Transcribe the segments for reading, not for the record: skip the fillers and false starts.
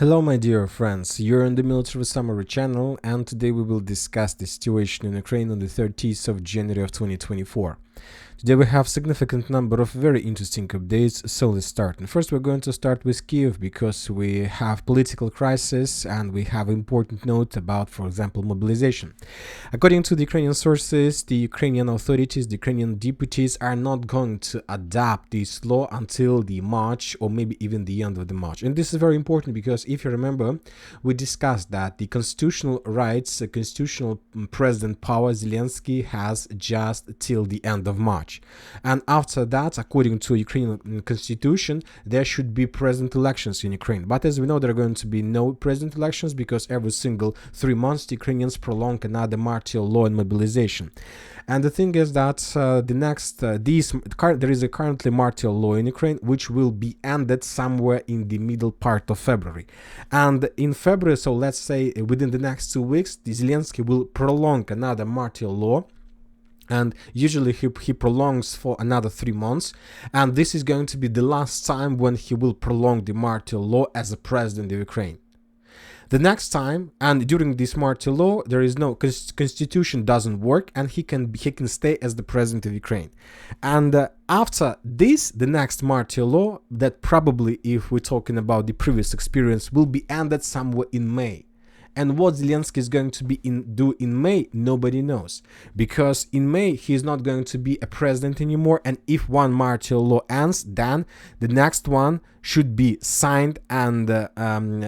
Hello my dear friends, you're on the Military Summary channel and today we will discuss the situation in Ukraine on the 30th of January of 2024. Today we have significant number of very interesting updates, so let's start. And first we're going to start with Kiev because we have political crisis and we have important note about, for example, mobilization. According to the Ukrainian sources, the Ukrainian authorities, the Ukrainian deputies are not going to adopt this law until the March or maybe even the end of the March. And this is very important because if you remember, we discussed that the constitutional rights, constitutional president power Zelensky has just till the end of March. And after that, according to Ukrainian constitution, there should be president elections in Ukraine. But as we know, there are going to be no president elections because every single 3 months the Ukrainians prolong another martial law and mobilization. And the thing is that there is a currently martial law in Ukraine which will be ended somewhere in the middle part of February. And in February, so let's say within the next 2 weeks, Zelensky will prolong another martial law. And usually he prolongs for another 3 months. And this is going to be the last time when he will prolong the martial law as a president of Ukraine. The next time, and during this martial law, there is no constitution doesn't work, and he can stay as the president of Ukraine. And after this, the next martial law, that probably, if we're talking about the previous experience, will be ended somewhere in May. And what Zelensky is going to do in May, nobody knows. Because in May, he is not going to be a president anymore. And if one martial law ends, then the next one should be signed and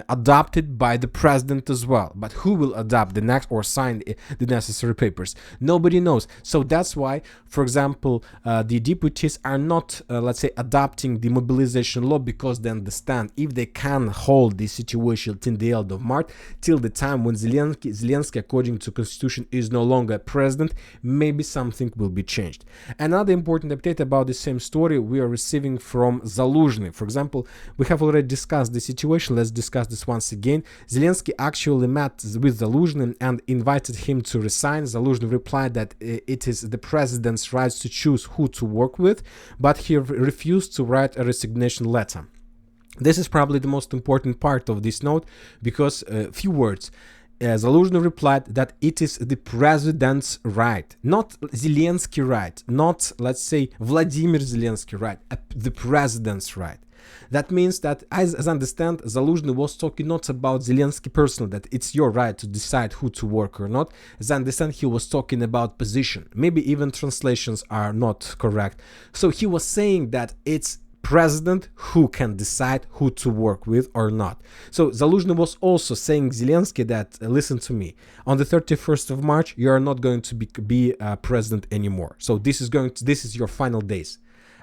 adopted by the president as well. But who will adopt the next or sign the necessary papers? Nobody knows. So that's why, for example, the deputies are not, let's say, adopting the mobilization law because they understand if they can hold the situation till the end of March, till the time when Zelensky, according to constitution, is no longer president, maybe something will be changed. Another important update about the same story we are receiving from Zaluzhny. For example, we have already discussed the situation. Let's discuss this once again. Zelensky actually met with Zaluzhny and invited him to resign. Zaluzhny replied that it is the president's right to choose who to work with, but he refused to write a resignation letter. This is probably the most important part of this note because few words. Zaluzhny replied that it is the president's right, not Zelensky right, not, let's say, Vladimir Zelensky right, the president's right. That means that, as I understand, Zaluzhny was talking not about Zelensky personally, that it's your right to decide who to work or not. As I understand, he was talking about position. Maybe even translations are not correct. So he was saying that it's president who can decide who to work with or not. So Zaluzhny was also saying Zelensky that, listen to me, on the 31st of March, you are not going to be president anymore. So this is your final days.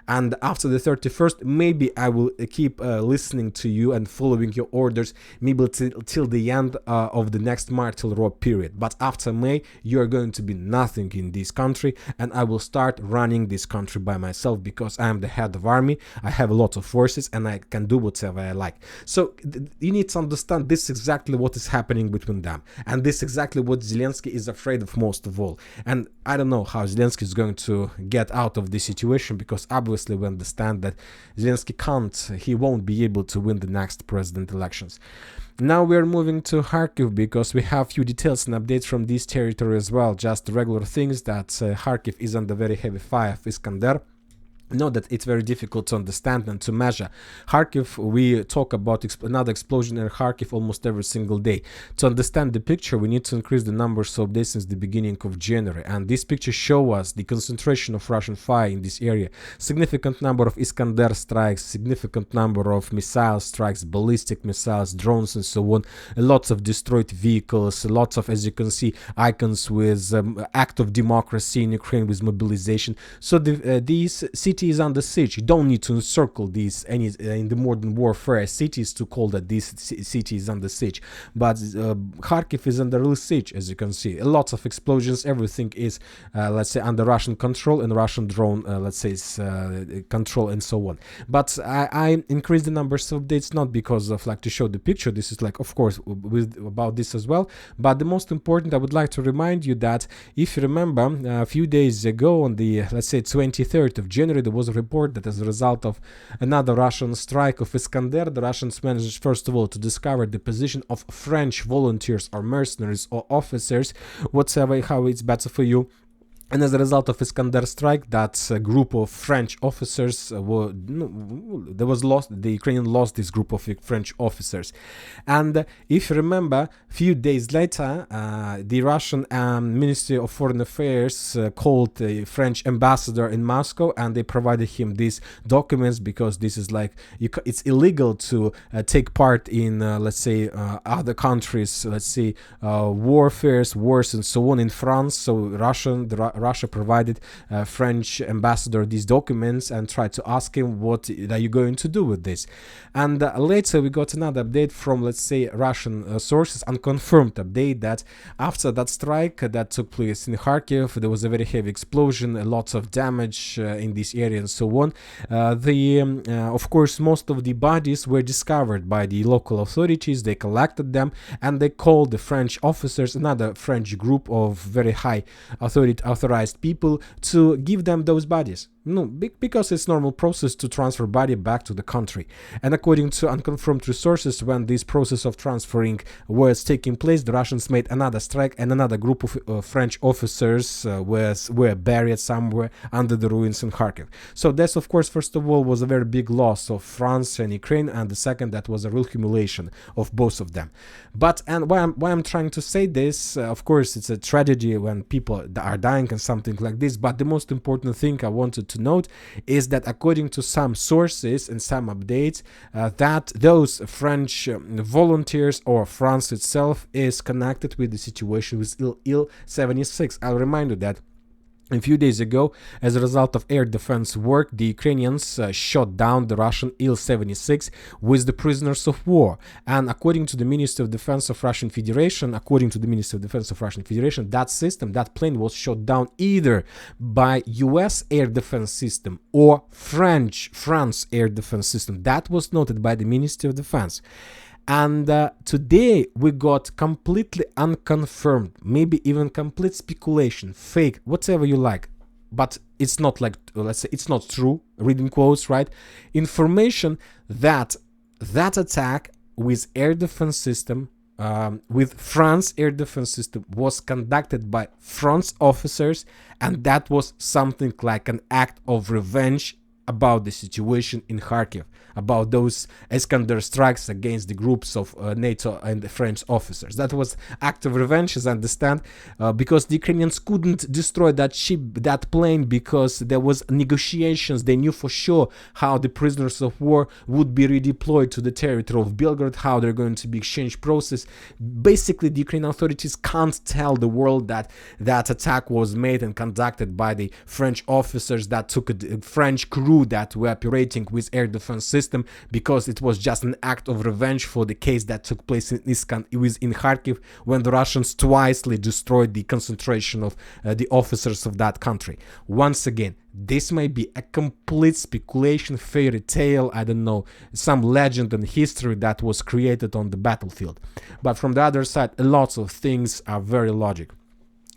And after the 31st, maybe I will keep listening to you and following your orders, maybe till the end of the next martial law period. But after May, you are going to be nothing in this country, and I will start running this country by myself because I am the head of army. I have a lot of forces, and I can do whatever I like. So you need to understand this is exactly what is happening between them, and this is exactly what Zelensky is afraid of most of all. And I don't know how Zelensky is going to get out of this situation because obviously we understand that Zelensky he won't be able to win the next president elections. Now we are moving to Kharkiv because we have few details and updates from this territory as well. Just regular things that Kharkiv is under very heavy fire of Iskander. Know that it's very difficult to understand and to measure. Kharkiv, we talk about another explosion in Kharkiv almost every single day. To understand the picture, we need to increase the numbers of days since the beginning of January. And this picture shows us the concentration of Russian fire in this area. Significant number of Iskander strikes, significant number of missile strikes, ballistic missiles, drones, and so on. Lots of destroyed vehicles, lots of, as you can see, icons with act of democracy in Ukraine with mobilization. So these cities is under siege. You don't need to encircle these in the modern warfare cities to call that this city is under siege. But Kharkiv is under real siege, as you can see. A lot of explosions. Everything is, let's say, under Russian control and Russian drone, let's say, control and so on. But I increased the numbers of updates not because of like to show the picture. This is like, of course, about this as well. But the most important, I would like to remind you that if you remember, a few days ago on the, let's say, 23rd of January, there was a report that as a result of another Russian strike of Iskander, the Russians managed first of all to discover the position of French volunteers or mercenaries or officers, whatever, how it's better for you. And as a result of Iskander strike, that group of French officers the Ukrainian lost this group of French officers. And if you remember, a few days later, the Russian Ministry of Foreign Affairs called the French ambassador in Moscow, and they provided him these documents because this is like, it's illegal to take part in, let's say, other countries, let's say, wars and so on in France. So Russia provided French ambassador these documents and tried to ask him, what are you going to do with this? And later we got another update from, let's say, Russian sources, unconfirmed update, that after that strike that took place in Kharkiv, there was a very heavy explosion, lots of damage in this area and so on. Of course, most of the bodies were discovered by the local authorities. They collected them and they called the French officers, another French group of very high authorized people, to give them those bodies. No, because it's normal process to transfer body back to the country. And according to unconfirmed resources, when this process of transferring was taking place, the Russians made another strike and another group of French officers were buried somewhere under the ruins in Kharkiv. So this, of course, first of all, was a very big loss of France and Ukraine, and the second, that was a real humiliation of both of them. But, and why I'm trying to say this, of course, it's a tragedy when people are dying and something like this, but the most important thing I wanted to note is that according to some sources and some updates, that those French volunteers or France itself is connected with the situation with Il-76. I'll remind you that a few days ago, as a result of air defense work, the Ukrainians shot down the Russian Il-76 with the prisoners of war. And according to the Ministry of Defense of Russian Federation, that system, that plane was shot down either by US air defense system or France air defense system. That was noted by the Ministry of Defense. And today we got completely unconfirmed, maybe even complete speculation, fake, whatever you like, but it's not like, let's say, it's not true, reading quotes, right? Information that that attack with air defense system, with France air defense system, was conducted by France officers, and that was something like an act of revenge about the situation in Kharkiv, about those Iskander strikes against the groups of NATO and the French officers. That was act of revenge, as I understand, because the Ukrainians couldn't destroy that ship, that plane, because there was negotiations. They knew for sure how the prisoners of war would be redeployed to the territory of Belgrade, how they're going to be exchanged process. Basically, the Ukrainian authorities can't tell the world that that attack was made and conducted by the French officers that took a French crew that were operating with air defense system, because it was just an act of revenge for the case that took place in Kharkiv, when the Russians twicely destroyed the concentration of the officers of that country. Once again, this may be a complete speculation, fairy tale, I don't know, some legend and history that was created on the battlefield. But from the other side, lots of things are very logical.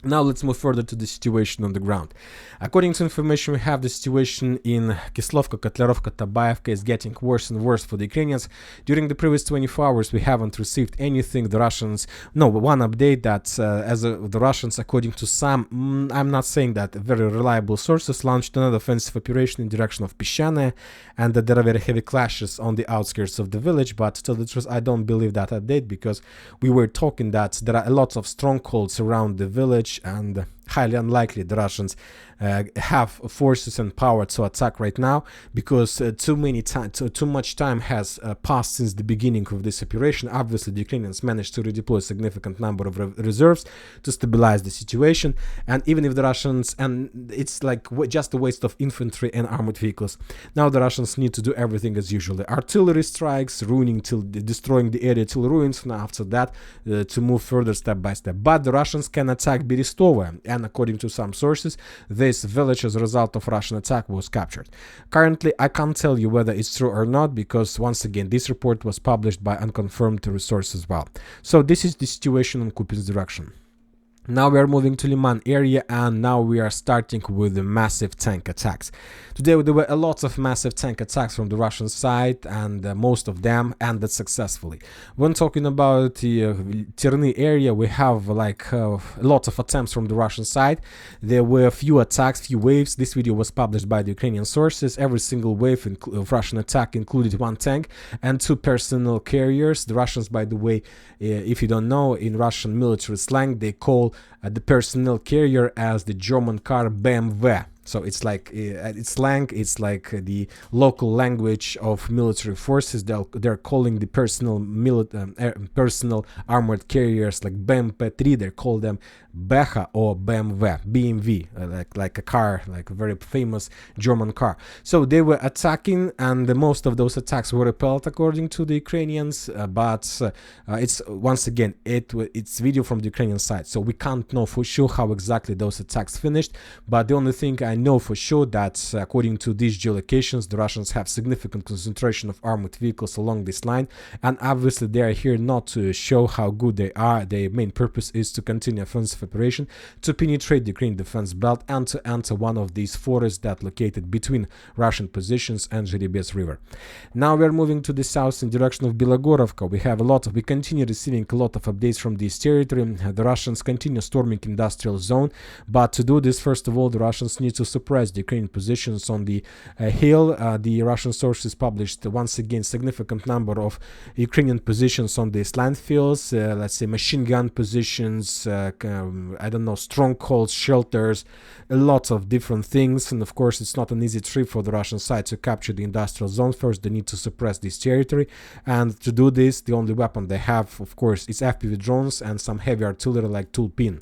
Now let's move further to the situation on the ground. According to information we have, the situation in Kislovka, Kotlerovka, Tabaevka is getting worse and worse for the Ukrainians. During the previous 24 hours, we haven't received anything. The Russians, one update that the Russians, according to some, I'm not saying that, very reliable sources, launched another offensive operation in direction of Pishane, and that there are very heavy clashes on the outskirts of the village. But to tell the truth, I don't believe that update, because we were talking that there are a lot of strongholds around the village, and highly unlikely the Russians have forces and power to attack right now, because too much time has passed since the beginning of this operation. Obviously, the Ukrainians managed to redeploy a significant number of reserves to stabilize the situation, and even if the Russians, and it's like just a waste of infantry and armored vehicles, now the Russians need to do everything as usual: artillery strikes, destroying the area till ruins, and after that to move further step by step. But the Russians can attack Berestova, and according to some sources, this village, as a result of Russian attack, was captured. Currently, I can't tell you whether it's true or not, because once again, this report was published by unconfirmed resources as well. So this is the situation on Kupin's direction. Now we are moving to Liman area, and now we are starting with the massive tank attacks. Today there were a lot of massive tank attacks from the Russian side, and most of them ended successfully. When talking about the Terny area, we have like a lot of attempts from the Russian side. There were a few attacks, few waves. This video was published by the Ukrainian sources. Every single wave of Russian attack included one tank and two personnel carriers. The Russians, by the way, if you don't know, in Russian military slang, they call the personnel carrier as the German car BMW. So it's like it's slang. It's like the local language of military forces. They're calling the personal armored carriers like BMP-3. They call them Becha or BMW, like a car, like a very famous German car. So they were attacking, and most of those attacks were repelled according to the Ukrainians. But it's once again it's video from the Ukrainian side, so we can't know for sure how exactly those attacks finished. But the only thing I know for sure that according to these geolocations, the Russians have significant concentration of armored vehicles along this line, and obviously they are here not to show how good they are. Their main purpose is to continue offensive operation, to penetrate the Ukrainian defense belt, and to enter one of these forests that located between Russian positions and Zherebets River. Now we are moving to the south in direction of Bilogorovka. We continue receiving a lot of updates from this territory. The Russians continue storming industrial zone, but to do this, first of all, the Russians need to suppress the Ukrainian positions on the hill. The Russian sources published once again significant number of Ukrainian positions on these landfills, let's say machine gun positions, I don't know, strongholds, shelters, a lot of different things. And of course, it's not an easy trip for the Russian side to capture the industrial zone. First, they need to suppress this territory, and to do this, the only weapon they have, of course, is FPV drones and some heavy artillery like Tulpin.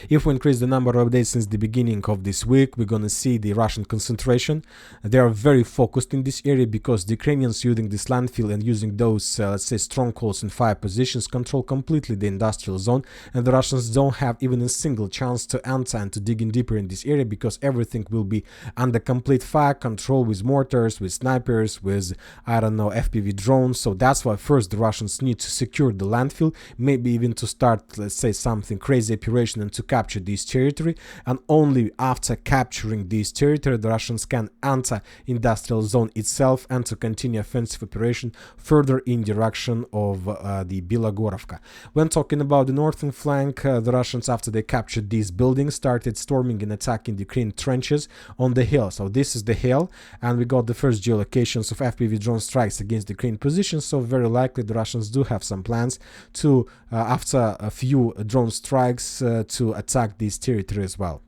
If we increase the number of days since the beginning of this week, we're going to see the Russian concentration. They are very focused in this area because the Ukrainians using this landfill and using those, let's say, strongholds in 5 positions control completely the industrial zone, and the Russians don't have even a single chance to enter and to dig in deeper in this area because everything will be under complete fire control with mortars, with snipers, with, I don't know, FPV drones. So that's why first the Russians need to secure the landfill, maybe even to start, let's say, something crazy operation and to capture this territory, and only after capturing this territory the Russians can enter industrial zone itself and to continue offensive operation further in direction of the Bilogorovka. When talking about the northern flank, the Russians, after they captured these buildings, started storming and attacking the Ukrainian trenches on the hill. So this is the hill, and we got the first geolocations of FPV drone strikes against the Ukrainian positions. So very likely the Russians do have some plans to, after a few drone strikes, to attack this territory as well.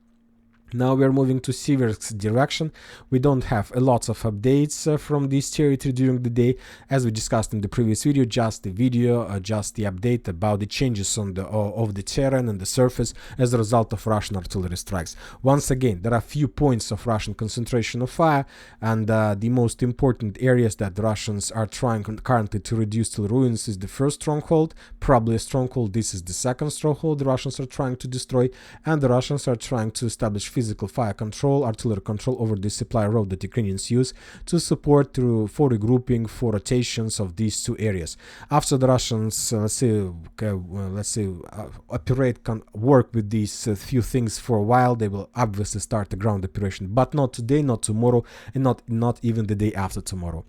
Now we are moving to Siversk direction. We don't have a lot of updates from this territory during the day, as we discussed in the previous video. Just the video, just the update about the changes on the of the terrain and the surface as a result of Russian artillery strikes. Once again, there are few points of Russian concentration of fire, and the most important areas that the Russians are trying currently to reduce to ruins is the first stronghold, probably a stronghold. This is the second stronghold the Russians are trying to destroy, and the Russians are trying to establish physical fire control, artillery control over the supply road that Ukrainians use to support through for regrouping, for rotations of these two areas. After the Russians, work with these few things for a while, they will obviously start the ground operation, but not today, not tomorrow, and not even the day after tomorrow.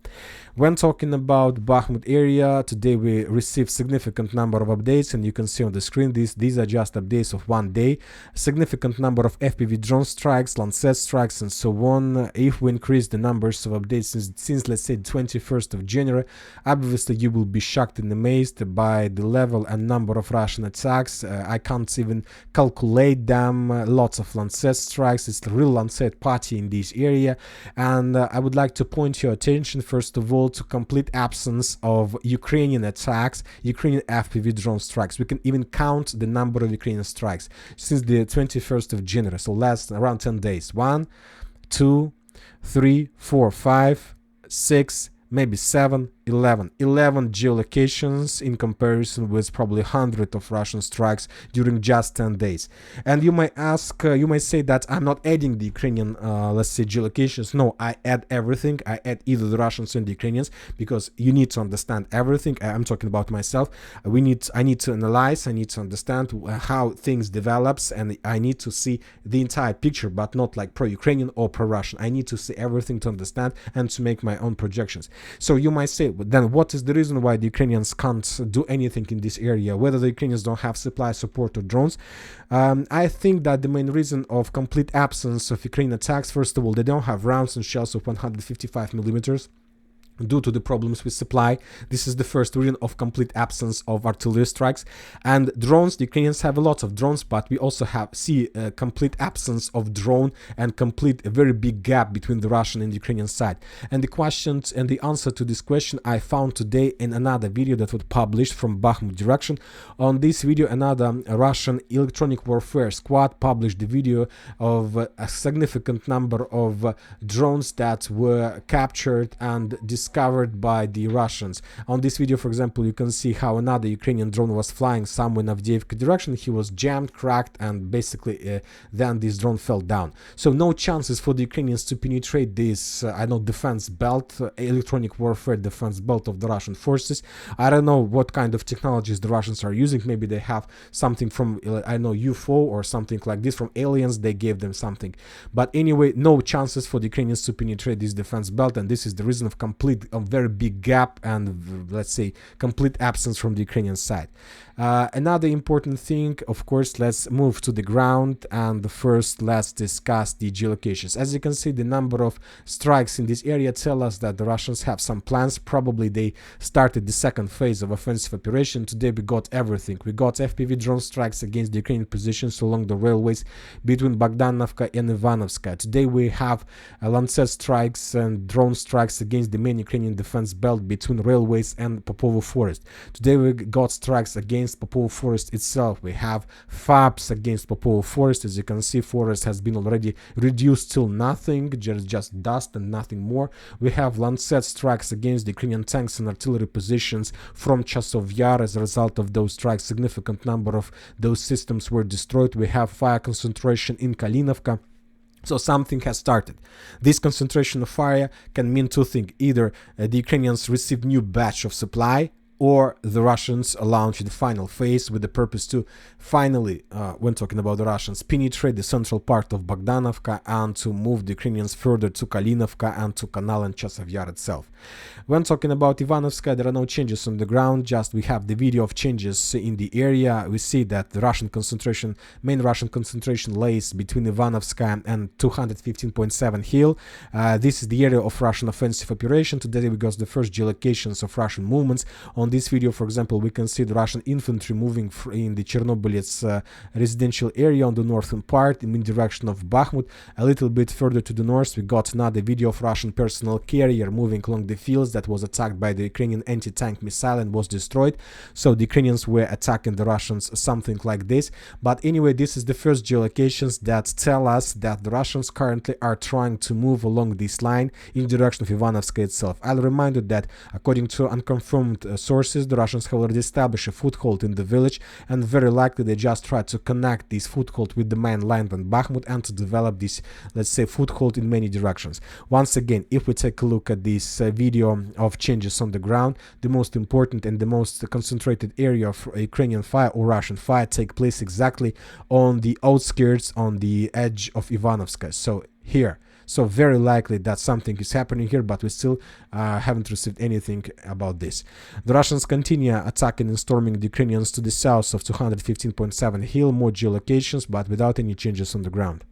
When talking about Bakhmut area, today we received significant number of updates, and you can see on the screen these are just updates of one day. A significant number of FPV drone strikes, Lancet strikes, and so on. If we increase the numbers of updates since let's say 21st of January, obviously you will be shocked and amazed by the level and number of Russian attacks. I can't even calculate them. Lots of Lancet strikes. It's the real Lancet party in this area, and I would like to point your attention first of all to complete absence of Ukrainian attacks, Ukrainian FPV drone strikes. We can even count the number of Ukrainian strikes since the 21st of January, so last around 10 days. 1, 2, 3, 4, 5, 6, maybe 7, 11 geolocations in comparison with probably 100 of Russian strikes during just 10 days. And you might ask, you might say that I'm not adding the Ukrainian, let's say, geolocations. No, I add everything. I add either the Russians and the Ukrainians, because you need to understand everything. I'm talking about myself. I need to analyze, I need to understand how things develops, and I need to see the entire picture, but not like pro-Ukrainian or pro-Russian. I need to see everything to understand and to make my own projections. So you might say, then what is the reason why the Ukrainians can't do anything in this area, whether the Ukrainians don't have supply, support, or drones? I think that the main reason of complete absence of Ukrainian attacks, first of all, they don't have rounds and shells of 155 millimeters. Due to the problems with supply. This is the first reason of complete absence of artillery strikes. And drones, the Ukrainians have a lot of drones, but we also see a complete absence of drone and a very big gap between the Russian and the Ukrainian side. And the questions and the answer to this question I found today in another video that was published from Bakhmut direction. On this video, another Russian electronic warfare squad published the video of a significant number of drones that were captured and discovered by the Russians. On this video, for example, you can see how another Ukrainian drone was flying somewhere in Avdiivka direction. He was jammed, cracked, and basically then this drone fell down. So no chances for the Ukrainians to penetrate this, defense belt, electronic warfare defense belt of the Russian forces. I don't know what kind of technologies the Russians are using. Maybe they have something from, UFO or something like this from aliens. They gave them something. But anyway, no chances for the Ukrainians to penetrate this defense belt, and this is the reason of a very big gap and, let's say, complete absence from the Ukrainian side. Another important thing, of course, let's move to the ground, and first let's discuss the geolocations. As you can see, the number of strikes in this area tell us that the Russians have some plans. Probably they started the second phase of offensive operation. Today we got everything. We got FPV drone strikes against the Ukrainian positions along the railways between Bogdanovka and Ivanovska. Today we have Lancet strikes and drone strikes against the main Ukrainian defense belt between railways and Popovo Forest. Today we got strikes against Popovo Forest itself. We have FABs against Popovo Forest. As you can see, forest has been already reduced till nothing, just dust and nothing more. We have Lancet strikes against the Ukrainian tanks and artillery positions from Chasov Yar. As a result of those strikes, significant number of those systems were destroyed. We have fire concentration in Kalinovka. So something has started. This concentration of fire can mean two things. Either the Ukrainians received new batch of supply, or the Russians launched the final phase with the purpose to finally, when talking about the Russians, penetrate the central part of Bogdanovka and to move the Ukrainians further to Kalinovka and to Kanal and Chasov Yar itself. When talking about Ivanovska, there are no changes on the ground, just we have the video of changes in the area. We see that the main Russian concentration lays between Ivanovska and 215.7 hill. This is the area of Russian offensive operation. Today we got the first geolocations of Russian movements. On this video, for example, we can see the Russian infantry moving in the Chernobylets residential area on the northern part in the direction of Bakhmut. A little bit further to the north, we got another video of Russian personal carrier moving along the fields that was attacked by the Ukrainian anti-tank missile and was destroyed. So the Ukrainians were attacking the Russians, something like this. But anyway, this is the first geolocations that tell us that the Russians currently are trying to move along this line in the direction of Ivanovska itself. I'll remind you that according to unconfirmed sources, the Russians have already established a foothold in the village, and very likely they just try to connect this foothold with the main line on Bakhmut and to develop this, let's say, foothold in many directions. Once again, if we take a look at this video of changes on the ground, the most important and the most concentrated area of Ukrainian fire or Russian fire take place exactly on the outskirts, on the edge of Ivanovska. So here. So very likely that something is happening here, but we still haven't received anything about this. The Russians continue attacking and storming the Ukrainians to the south of 215.7 hill, more geolocations, but without any changes on the ground.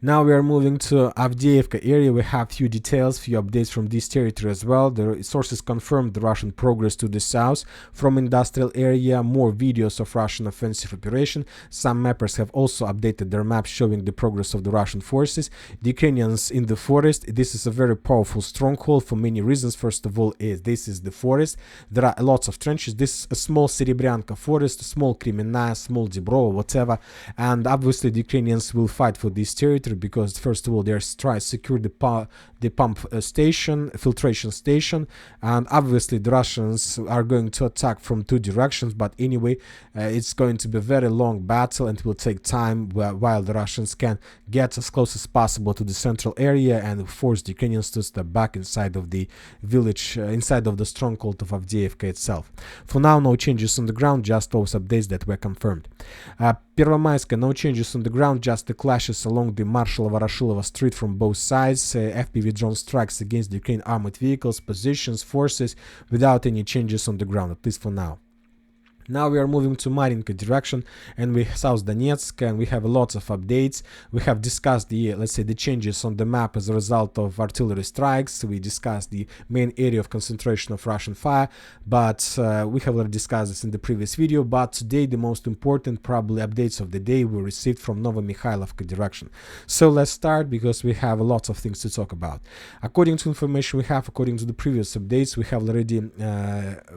Now we are moving to Avdiivka area. We have few details, few updates from this territory as well. The sources confirmed the Russian progress to the south from industrial area, more videos of Russian offensive operation. Some mappers have also updated their maps showing the progress of the Russian forces. The Ukrainians in the forest. This is a very powerful stronghold for many reasons. First of all, this is the forest. There are lots of trenches. This is a small Serebryanka forest, small Kremenaya, small Dibrovo, whatever. And obviously the Ukrainians will fight for this territory. territory, because first of all they're trying to secure the pump station, filtration station, and obviously the Russians are going to attack from two directions. But anyway, it's going to be a very long battle, and it will take time while the Russians can get as close as possible to the central area and force the Ukrainians to step back inside of the village, inside of the stronghold of Avdiivka itself. For now, no changes on the ground, just those updates that were confirmed. Первомайска, no changes on the ground, just the clashes along the Marshalovo-Rashilova street from both sides. FPV drone strikes against the Ukraine armored vehicles, positions, forces, without any changes on the ground, at least for now. Now we are moving to Marinka direction, and we South Donetsk, and we have lots of updates. We have discussed the, let's say, the changes on the map as a result of artillery strikes. We discussed the main area of concentration of Russian fire, but we have already discussed this in the previous video. But today the most important probably updates of the day we received from Novomikhailivka direction. So let's start, because we have lots of things to talk about. According to information we have, according to the previous updates, we have already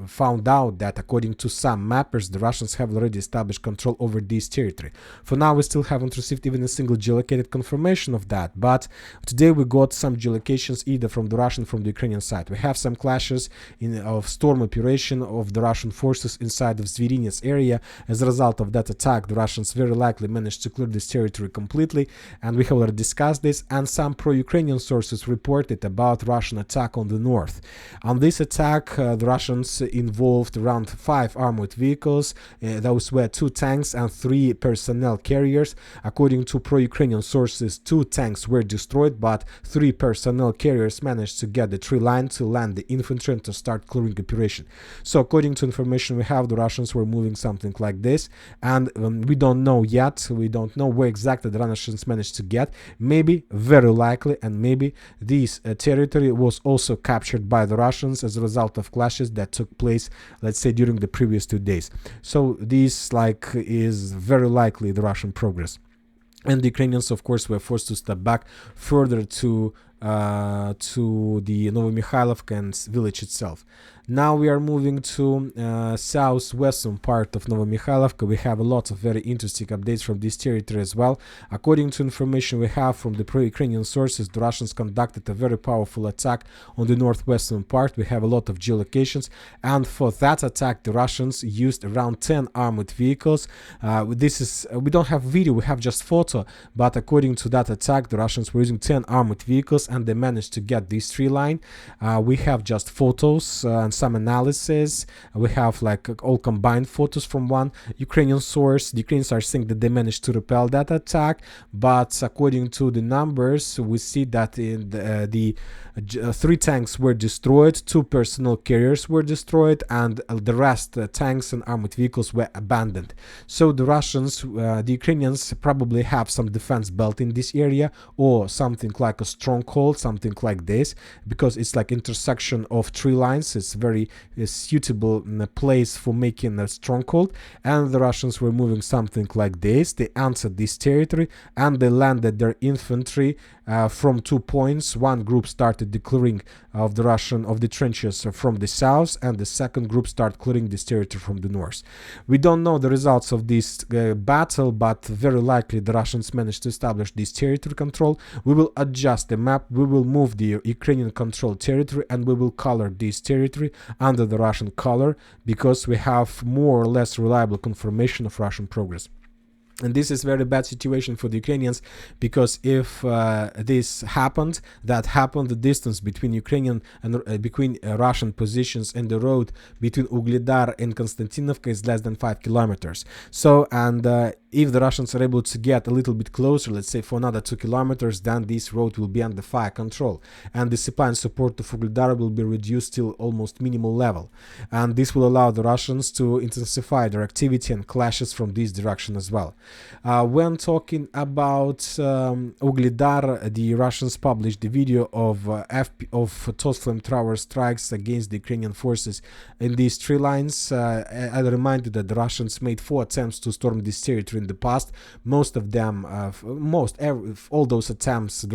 found out that according to some mappers, the Russians have already established control over this territory. For now, we still haven't received even a single geolocated confirmation of that, but today we got some geolocations either from the Russian, from the Ukrainian side. We have some clashes of storm operation of the Russian forces inside of Zverinets area. As a result of that attack, the Russians very likely managed to clear this territory completely, and we have already discussed this. And some pro-Ukrainian sources reported about Russian attack on the north. On this attack, the Russians involved around 5 armored vehicles. Those were 2 tanks and 3 personnel carriers. According to pro-Ukrainian sources, 2 tanks were destroyed, but 3 personnel carriers managed to get the tree line to land the infantry and to start clearing operation. So according to information we have, the Russians were moving something like this, and we don't know yet. We don't know where exactly the Russians managed to get. Maybe, very likely, and maybe this territory was also captured by the Russians as a result of clashes that took place, let's say, during the previous 2 days. So this is very likely the Russian progress, and the Ukrainians of course were forced to step back further to the Novomikhailivka and village itself. Now we are moving to southwestern part of Novomikhailivka. We have a lot of very interesting updates from this territory as well. According to information we have from the pro-Ukrainian sources, the Russians conducted a very powerful attack on the northwestern part. We have a lot of geolocations, and for that attack the Russians used around 10 armored vehicles. We don't have video, we have just photo, but according to that attack the Russians were using 10 armored vehicles, and they managed to get this tree line. We have just photos and some analysis. We have like all combined photos from one Ukrainian source. The Ukrainians are saying that they managed to repel that attack, but according to the numbers we see that in the 3 tanks were destroyed, 2 personnel carriers were destroyed, and the rest tanks and armored vehicles were abandoned. So the Russians, the Ukrainians probably have some defense belt in this area, or something like a stronghold, something like this, because it's like intersection of tree lines. It's very suitable place for making a stronghold, and the Russians were moving something like this. They entered this territory and they landed their infantry from 2 points. One group started the clearing of the trenches from the south, and the second group started clearing this territory from the north. We don't know the results of this battle, but very likely the Russians managed to establish this territory control. We will adjust the map, we will move the Ukrainian controlled territory, and we will color this territory under the Russian color, because we have more or less reliable confirmation of Russian progress. And this is very bad situation for the Ukrainians, because if this happened, the distance between Ukrainian and between Russian positions and the road between Ugledar and Konstantinovka is less than 5 kilometers. So, and if the Russians are able to get a little bit closer, let's say for another 2 kilometers, then this road will be under fire control, and the supply and support to Ugledar will be reduced till almost minimal level, and this will allow the Russians to intensify their activity and clashes from this direction as well. When talking about Ugledar, the Russians published the video of TOS flamethrower strikes against the Ukrainian forces in these tree lines. I remind you that the Russians made 4 attempts to storm this territory in the past. Most of them, all those attempts, the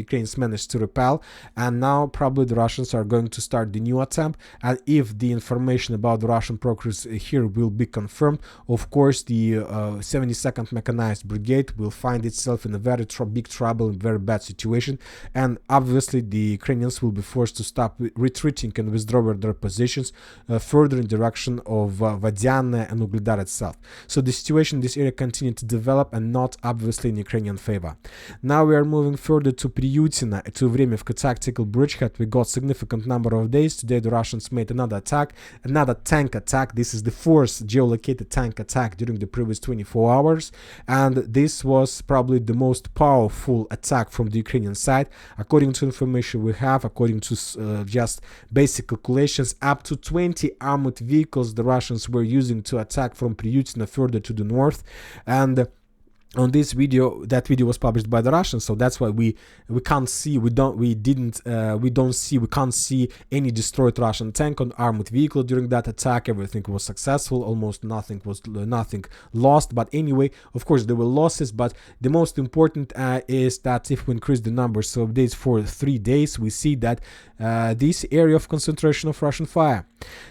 Ukrainians managed to repel, and now probably the Russians are going to start the new attempt. And if the information about the Russian progress here will be confirmed, of course the 72nd Mechanized Brigade will find itself in a very big trouble, in very bad situation, and obviously the Ukrainians will be forced to stop retreating and withdraw their positions further in direction of Vadiane and Ugledar itself. So the situation in this area continued to develop, and not obviously in Ukrainian favor. Now we are moving further to Priyutina, to Vremivka tactical bridgehead. We got significant number of days. Today the Russians made another attack, another tank attack. This is the fourth geolocated tank attack during the previous 24 hours, and this was probably the most powerful attack from the Ukrainian side. According to information we have, according to just basic calculations, up to 20 armored vehicles the Russians were using to attack from Priyutina further to the north. And on this video, that video was published by the Russians, so that's why we can't see, we can't see any destroyed Russian tank or armored vehicle during that attack. Everything was successful, almost nothing lost. But anyway, of course there were losses, but the most important is that if we increase the numbers of days for 3 days, we see that this area of concentration of Russian fire.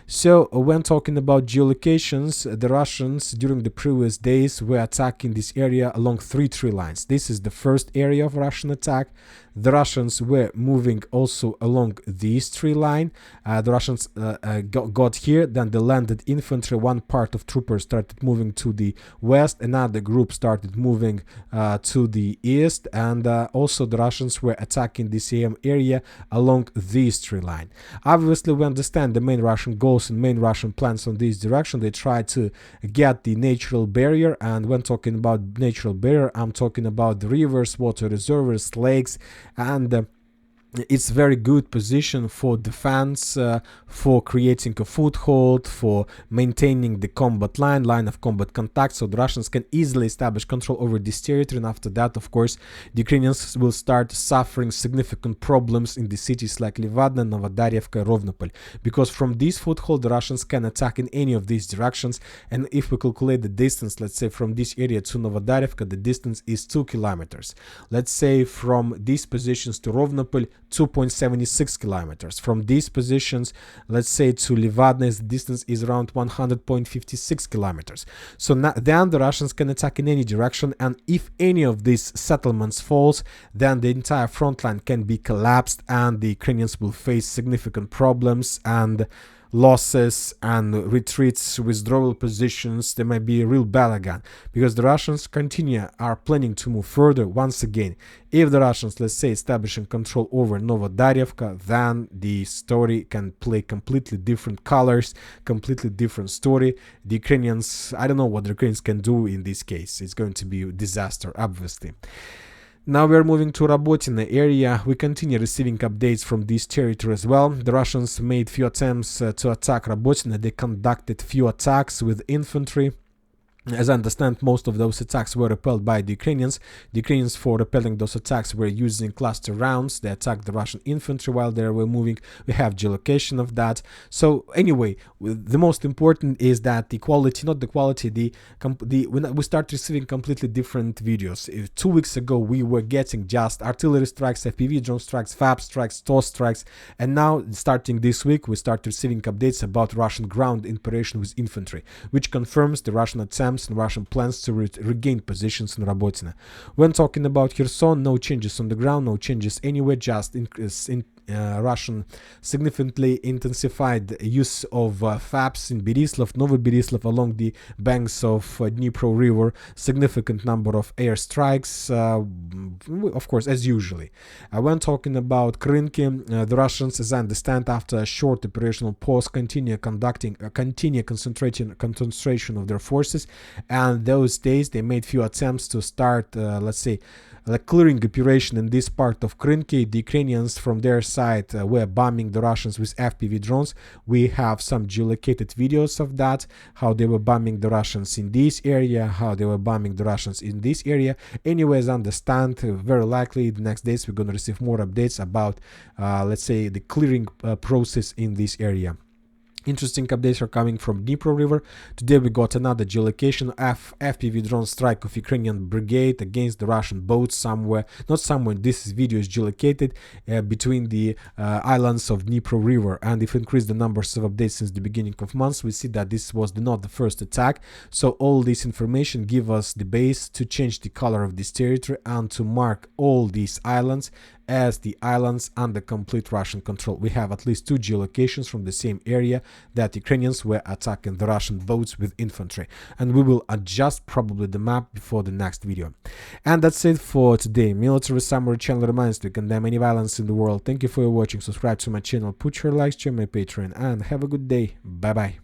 So when talking about geolocations, the Russians during the previous days were attacking this area along 3 tree lines. This is the first area of Russian attack. The Russians were moving also along this tree line. The Russians got here, then the landed infantry, one part of troopers started moving to the west, another group started moving to the east, and also the Russians were attacking the same area along this tree line. Obviously we understand the main Russian goals and main Russian plans on this direction. They try to get the natural barrier, and when talking about natural barrier, I'm talking about the rivers, water reservoirs, lakes, and it's very good position for defense, for creating a foothold, for maintaining the combat line of combat contact, so the Russians can easily establish control over this territory. And after that, of course, the Ukrainians will start suffering significant problems in the cities like Livadna, Novodarivka, Rovnopol, because from this foothold the Russians can attack in any of these directions. And if we calculate the distance, let's say from this area to Novodarivka, the distance is 2 kilometers. Let's say from these positions to Rovnopol, 2.76 kilometers. From these positions, let's say to Livadna, the distance is around 100.56 kilometers. So then the Russians can attack in any direction, and if any of these settlements falls, then the entire front line can be collapsed, and the Ukrainians will face significant problems and losses and retreats, withdrawal positions. There might be a real balagan, because the Russians are planning to move further. Once again, if the Russians, let's say, establishing control over Novodarivka, then the story can play completely different colors, completely different story. The Ukrainians, I don't know what the Ukrainians can do in this case. It's going to be a disaster, obviously. Now we are moving to Rabotina area. We continue receiving updates from this territory as well. The Russians made few attempts to attack Rabotina. They conducted few attacks with infantry. As I understand, most of those attacks were repelled by the Ukrainians. The Ukrainians, for repelling those attacks, were using cluster rounds. They attacked the Russian infantry while they were moving. We have geolocation of that. So anyway, the most important is that the quality, not the quality, when we start receiving completely different videos. 2 weeks ago, we were getting just artillery strikes, FPV drone strikes, FAB strikes, TOS strikes, and now starting this week, we start receiving updates about Russian ground operation with infantry, which confirms the Russian attempts and Russian plans to regain positions in Rabotina. When talking about Kherson, no changes on the ground, no changes anywhere, just Russian significantly intensified use of FABs in Berislav, Novoberislav, along the banks of Dnipro River, significant number of airstrikes, of course, as usually. When talking about Kharkiv, the Russians, as I understand, after a short operational pause, continue concentration of their forces, and those days they made few attempts to start, let's say, a clearing operation in this part of Kharkiv. The Ukrainians from their side were bombing the Russians with FPV drones. We have some geolocated videos of that, how they were bombing the Russians in this area, how they were bombing the Russians in this area. Anyways, understand, very likely the next days we're going to receive more updates about, let's say, the clearing process in this area. Interesting updates are coming from Dnipro River. Today we got another geolocation FPV drone strike of Ukrainian brigade against the Russian boats somewhere, not somewhere, this video is geolocated between the islands of Dnipro River. And if we increase the numbers of updates since the beginning of months, we see that this was not the first attack. So all this information give us the base to change the color of this territory and to mark all these islands as the islands under complete Russian control. We have at least 2 geolocations from the same area that Ukrainians were attacking the Russian boats with infantry. And we will adjust probably the map before the next video. And that's it for today. Military Summary channel reminds to condemn any violence in the world. Thank you for watching. Subscribe to my channel, put your likes, join my Patreon, and have a good day. Bye bye.